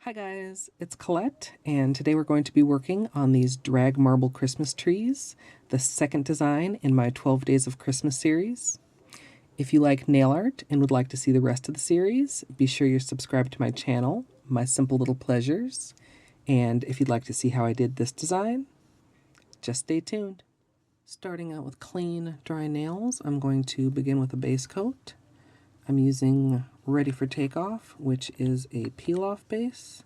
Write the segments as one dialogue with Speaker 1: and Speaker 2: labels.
Speaker 1: Hi guys, it's Colette, and today we're going to be working on these drag marble Christmas trees, the second design in my 12 Days of Christmas series. If you like nail art and would like to see the rest of the series, be sure you're subscribed to my channel, My Simple Little Pleasures, and if you'd like to see how I did this design, just stay tuned. Starting out with clean, dry nails, I'm going to begin with a base coat. I'm using Ready for Takeoff, which is a peel-off base,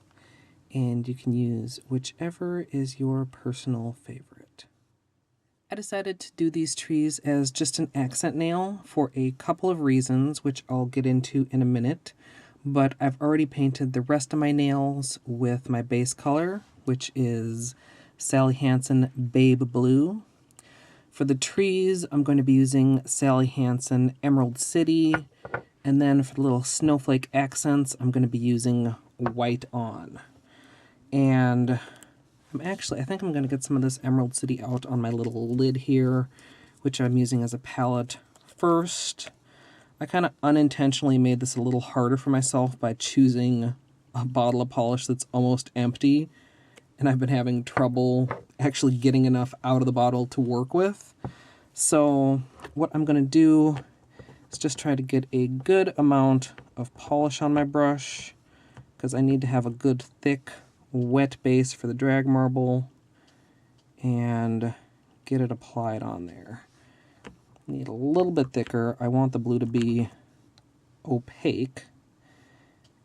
Speaker 1: and you can use whichever is your personal favorite. I decided to do these trees as just an accent nail for a couple of reasons, which I'll get into in a minute, but I've already painted the rest of my nails with my base color, which is Sally Hansen Babe Blue. For the trees, I'm going to be using Sally Hansen Emerald City, and then for the little snowflake accents, I'm going to be using White On. And I think I'm going to get some of this Emerald City out on my little lid here, which I'm using as a palette first. I kind of unintentionally made this a little harder for myself by choosing a bottle of polish that's almost empty, and I've been having trouble actually getting enough out of the bottle to work with. So what I'm going to do is just try to get a good amount of polish on my brush, because I need to have a good thick wet base for the drag marble and get it applied on there. Need a little bit thicker. I want the blue to be opaque,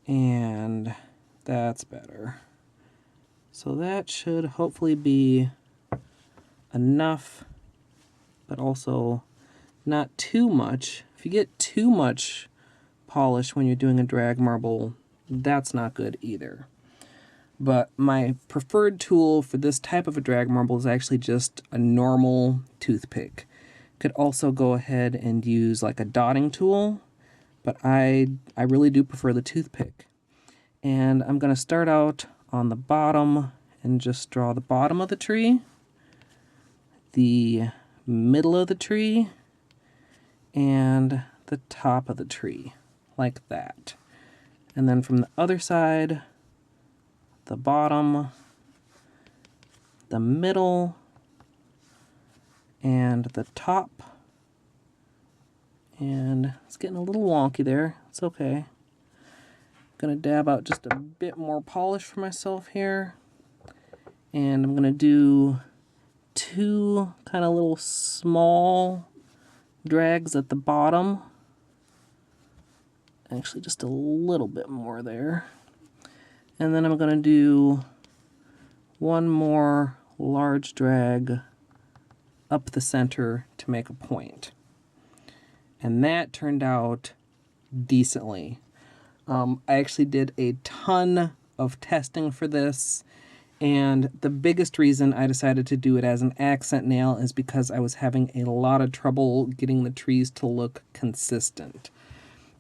Speaker 1: and that's better. So that should hopefully be enough, but also not too much. If you get too much polish when you're doing a drag marble, that's not good either. But my preferred tool for this type of a drag marble is actually just a normal toothpick. Could also go ahead and use like a dotting tool, but I really do prefer the toothpick. And I'm going to start out on the bottom and just draw the bottom of the tree, the middle of the tree, and the top of the tree, like that. And then from the other side, the bottom, the middle, and the top. And it's getting a little wonky there. It's okay. I'm going to dab out just a bit more polish for myself here. And I'm going to do two kind of little small drags at the bottom. Actually, just a little bit more there. And then I'm going to do one more large drag up the center to make a point. And that turned out decently. I actually did a ton of testing for this, and the biggest reason I decided to do it as an accent nail is because I was having a lot of trouble getting the trees to look consistent.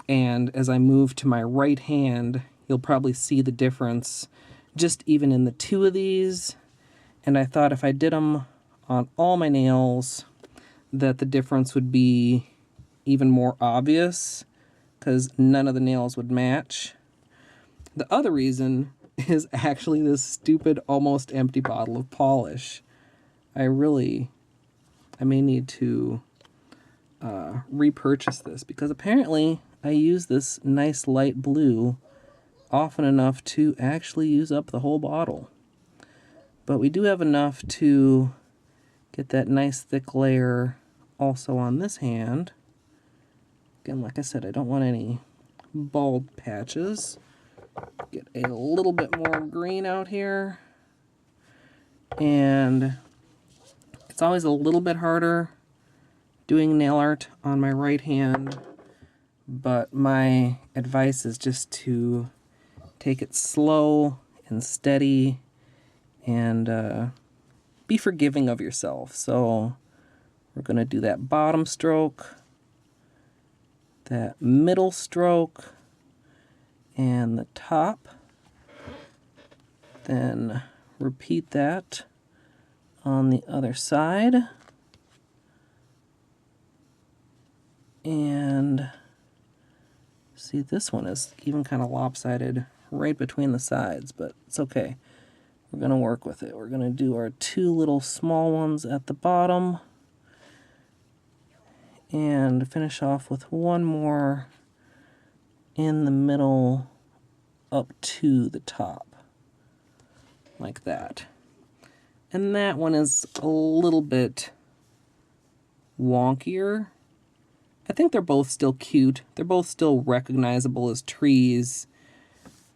Speaker 1: And as I move to my right hand, you'll probably see the difference just even in the two of these. And I thought if I did them on all my nails, that the difference would be even more obvious, because none of the nails would match. The other reason is actually this stupid, almost empty bottle of polish. I may need to repurchase this, because apparently I use this nice light blue often enough to actually use up the whole bottle. But we do have enough to get that nice thick layer also on this hand. Again, like I said, I don't want any bald patches. Get a little bit more green out here. And it's always a little bit harder doing nail art on my right hand, but my advice is just to take it slow and steady and be forgiving of yourself. So we're going to do that bottom stroke, that middle stroke, and the top. Then repeat that on the other side. And see, this one is even kind of lopsided right between the sides, but it's okay. We're going to work with it. We're going to do our 2 little small ones at the bottom and finish off with one more in the middle up to the top, like that. And that one is a little bit wonkier. I think they're both still cute. They're both still recognizable as trees.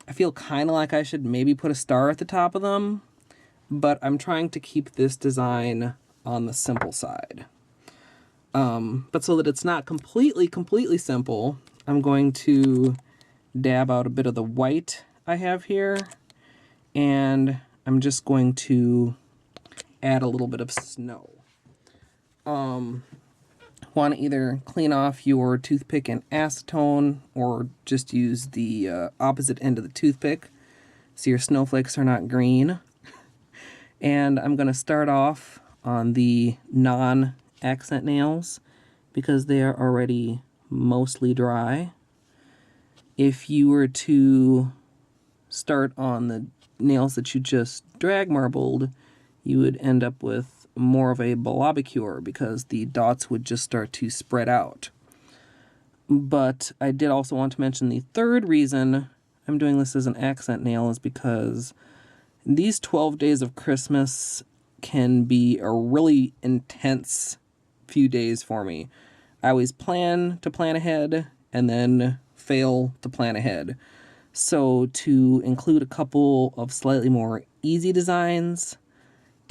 Speaker 1: I feel kind of like I should maybe put a star at the top of them, but I'm trying to keep this design on the simple side. But so that it's not completely simple, I'm going to dab out a bit of the white I have here, and I'm just going to add a little bit of snow. Want to either clean off your toothpick and acetone or just use the opposite end of the toothpick so your snowflakes are not green. And I'm going to start off on the non-accent nails because they are already mostly dry. If you were to start on the nails that you just drag marbled, you would end up with more of a blobicure because the dots would just start to spread out. But I did also want to mention the third reason I'm doing this as an accent nail is because these 12 days of Christmas can be a really intense few days for me. I always plan to plan ahead and then fail to plan ahead. So to include a couple of slightly more easy designs,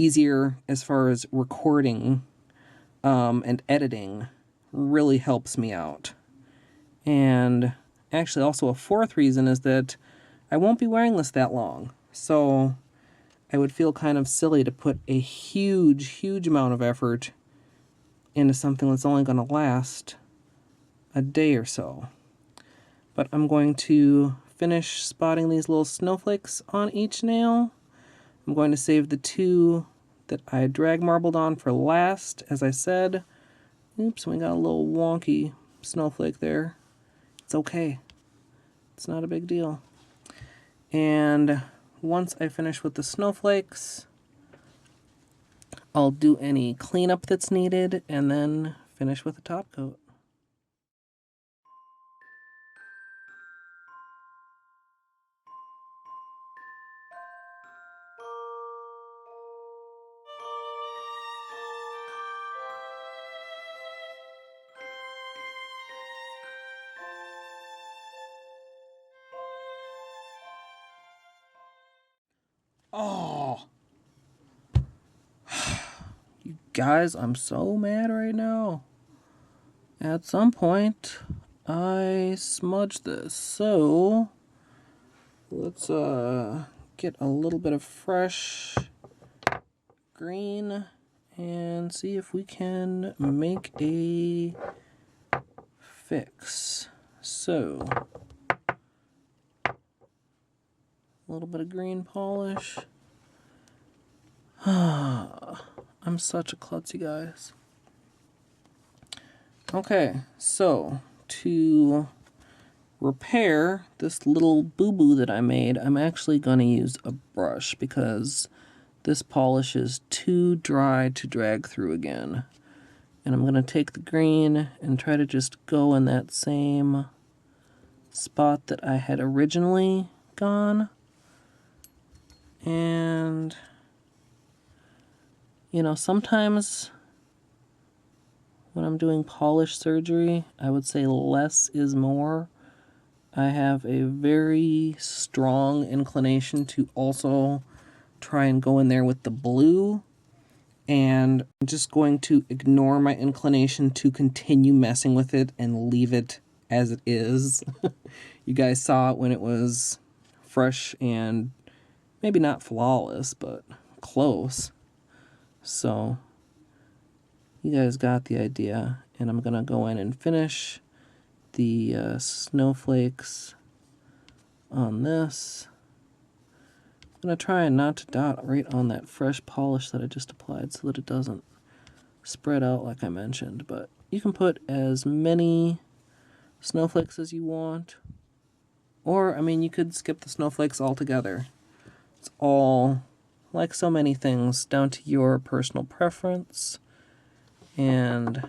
Speaker 1: easier as far as recording and editing, really helps me out. And actually also a fourth reason is that I won't be wearing this that long. So I would feel kind of silly to put a huge amount of effort into something that's only going to last a day or so. But I'm going to finish spotting these little snowflakes on each nail. I'm going to save the 2 that I drag marbled on for last, as I said. Oops, we got a little wonky snowflake there. It's okay. It's not a big deal. And once I finish with the snowflakes, I'll do any cleanup that's needed and then finish with a top coat. Oh, you guys, I'm so mad right now. At some point, I smudged this, so let's get a little bit of fresh green and see if we can make a fix. So, a little bit of green polish. I'm such a klutzy, guys. Okay, so to repair this little boo-boo that I made, I'm actually going to use a brush because this polish is too dry to drag through again. And I'm going to take the green and try to just go in that same spot that I had originally gone. And, you know, sometimes when I'm doing polish surgery, I would say less is more. I have a very strong inclination to also try and go in there with the blue, and I'm just going to ignore my inclination to continue messing with it and leave it as it is. You guys saw it when it was fresh and maybe not flawless, but close. So you guys got the idea, and I'm gonna go in and finish the snowflakes on this. I'm gonna try not to dot right on that fresh polish that I just applied so that it doesn't spread out like I mentioned, but you can put as many snowflakes as you want, Or, I mean, you could skip the snowflakes altogether. It's all, like so many things, down to your personal preference. And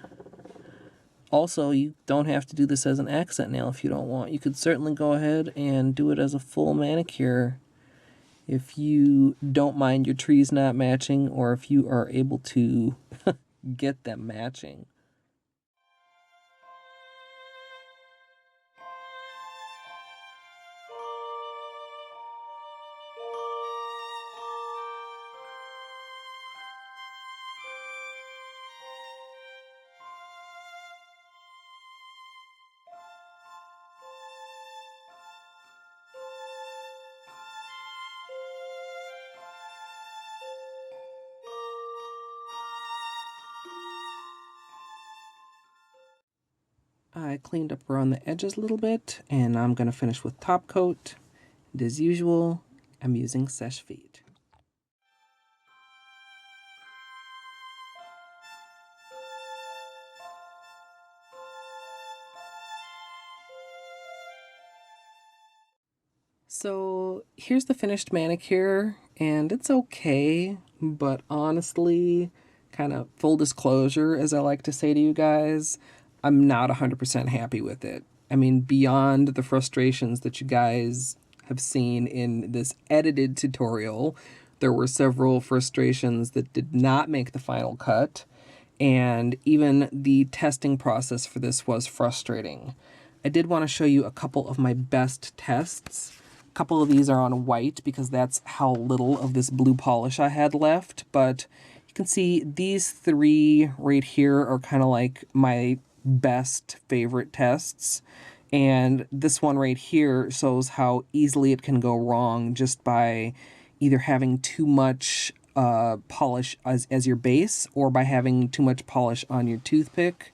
Speaker 1: also, you don't have to do this as an accent nail if you don't want. You could certainly go ahead and do it as a full manicure if you don't mind your trees not matching, or if you are able to get them matching. I cleaned up around the edges a little bit, and I'm going to finish with top coat. And as usual, I'm using Seche Vite. So here's the finished manicure, and it's okay, but honestly, kind of full disclosure, as I like to say to you guys, I'm not 100% happy with it. I mean, beyond the frustrations that you guys have seen in this edited tutorial, there were several frustrations that did not make the final cut, and even the testing process for this was frustrating. I did want to show you a couple of my best tests. A couple of these are on white because that's how little of this blue polish I had left, but you can see these three right here are kind of like my best favorite tests. And this one right here shows how easily it can go wrong just by either having too much polish as your base, or by having too much polish on your toothpick.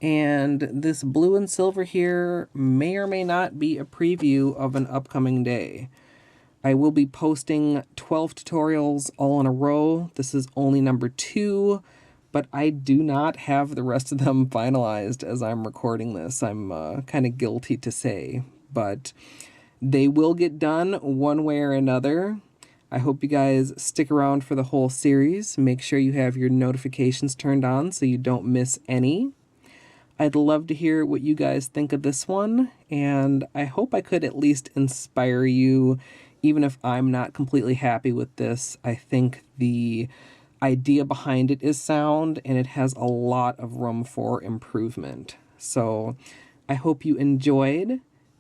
Speaker 1: And this blue and silver here may or may not be a preview of an upcoming day. I will be posting 12 tutorials all in a row. This is only number 2, but I do not have the rest of them finalized as I'm recording this. I'm kind of guilty to say, but they will get done one way or another. I hope you guys stick around for the whole series. Make sure you have your notifications turned on so you don't miss any. I'd love to hear what you guys think of this one, and I hope I could at least inspire you, even if I'm not completely happy with this. I think the idea behind it is sound, and it has a lot of room for improvement. So I hope you enjoyed,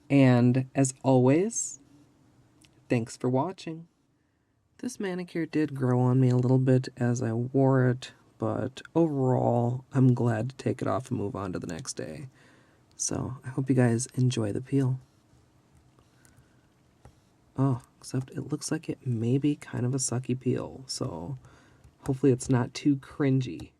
Speaker 1: and as always, thanks for watching. This manicure did grow on me a little bit as I wore it, but overall, I'm glad to take it off and move on to the next day. So I hope you guys enjoy the peel. Oh, except it looks like it may be kind of a sucky peel, so hopefully it's not too cringy.